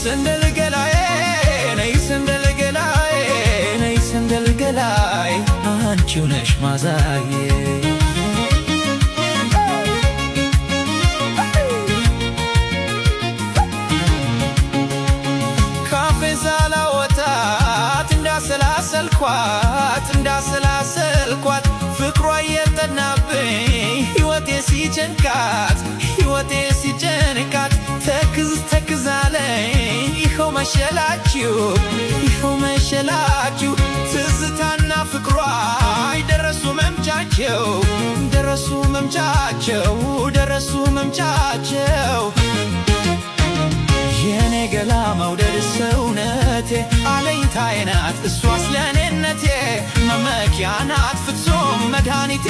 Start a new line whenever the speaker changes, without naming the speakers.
ሰንደል ገላዬ ነይ ሰንደል ገላዬ ነይ ሰንደል ገላዬ አንቺው ነሽ ማዛዬ ካፌ ሳላወጣት እንዳሰላሰልኳት ፍቅሯ እየጠናብኝ ሕይወቴ ሲጨንቃት ተክዛለኝ ይኸው መሸላችሁ ትዝታና ፍቅሯ ደረሱ መምጫቸው የኔ ገላ መውደድ ሰውነቴ አለኝታዬ ናት እሷስ ለኔነቴ መመኪያ ናት ፍጹም መድኃኒቴ